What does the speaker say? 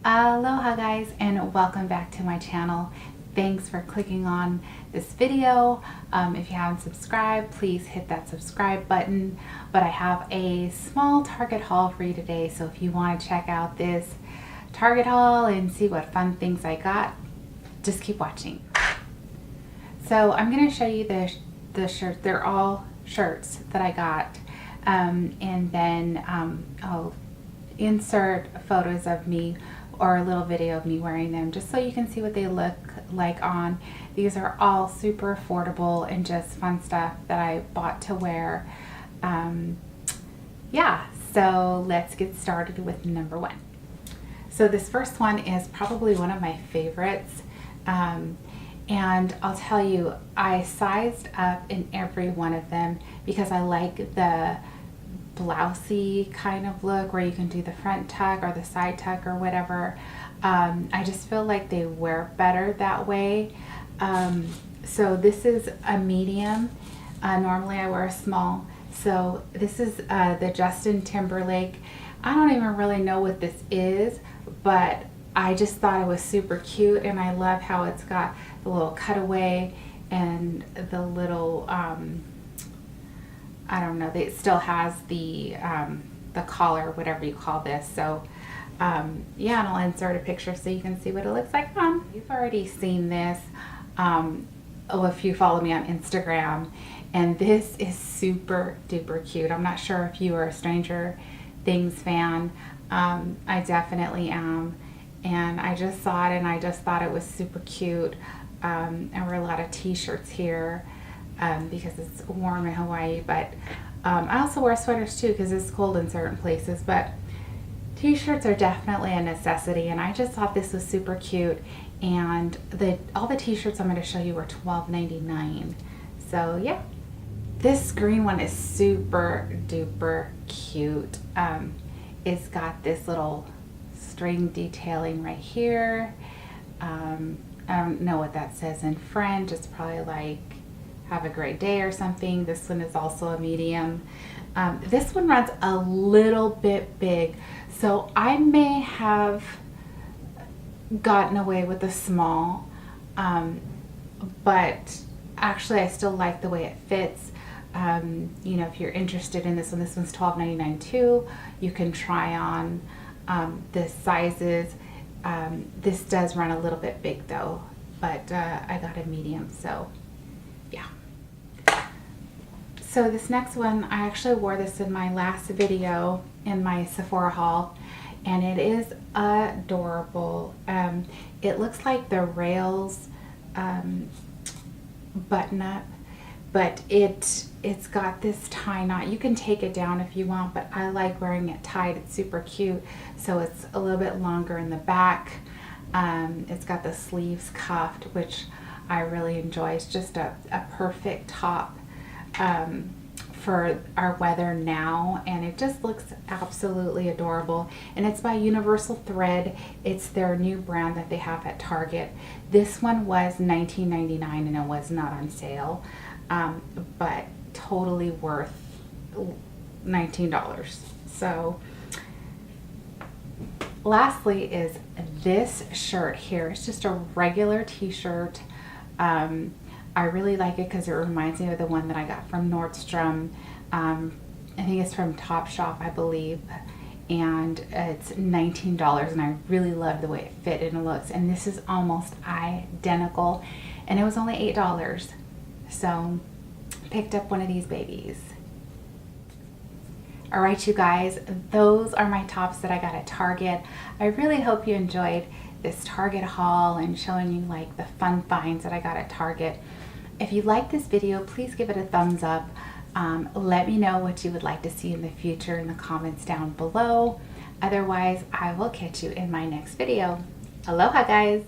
Aloha guys, and welcome back to my channel. Thanks for clicking on this video. If you haven't subscribed, please hit that subscribe button. But I have a small Target haul for you today, so if you want to check out this Target haul and see what fun things I got, just keep watching. So I'm going to show you the shirts. They're all shirts that I got, and then I'll insert photos of me or a little video of me wearing them just so you can see what they look like on. These are all super affordable and just fun stuff that I bought to wear. Yeah, so let's get started with number one. So this first one is probably one of my favorites, and I'll tell you, I sized up in every one of them because I like the blousey kind of look where you can do the front tuck or the side tuck or whatever. I just feel like they wear better that way. So this is a medium. Normally I wear a small. So this is the Justin Timberlake. I don't even really know what this is, but I just thought it was super cute, and I love how it's got the little cutaway and the little I don't know, it still has the collar, whatever you call this. So yeah, and I'll insert a picture so you can see what it looks like on. You've already seen this if you follow me on Instagram, and this is super duper cute. I'm not sure if you are a Stranger Things fan. I definitely am, and I just saw it and I just thought it was super cute. I wear a lot of t-shirts here because it's warm in Hawaii, but I also wear sweaters too because it's cold in certain places, but t-shirts are definitely a necessity, and I just thought this was super cute. And all the t-shirts I'm going to show you were $12.99. So yeah, this green one is super duper cute. It's got this little string detailing right here. I don't know what that says in French. It's probably like have a great day or something. This one is also a medium. This one runs a little bit big, so I may have gotten away with a small, but actually I still like the way it fits. You know, if you're interested in this one's $12.99 too. You can try on the sizes. This does run a little bit big though, but I got a medium, so yeah. So this next one, I actually wore this in my last video in my Sephora haul, and it is adorable. It looks like the Rails button up, but it's got this tie knot. You can take it down if you want, but I like wearing it tied. It's super cute. So it's a little bit longer in the back. It's got the sleeves cuffed, which I really enjoy. It's just a perfect top for our weather now, and it just looks absolutely adorable. And it's by Universal Thread. It's their new brand that they have at Target. This one was $19.99 and it was not on sale, but totally worth $19. So lastly is this shirt here. It's just a regular t-shirt. I really like it because it reminds me of the one that I got from Nordstrom. I think it's from Topshop, I believe, and it's $19, and I really love the way it fit and it looks. And this is almost identical, and it was only $8. So picked up one of these babies. All right, you guys, those are my tops that I got at Target. I really hope you enjoyed this Target haul and showing you like the fun finds that I got at Target. If you like this video, please give it a thumbs up. Let me know what you would like to see in the future in the comments down below. Otherwise, I will catch you in my next video. Aloha, guys.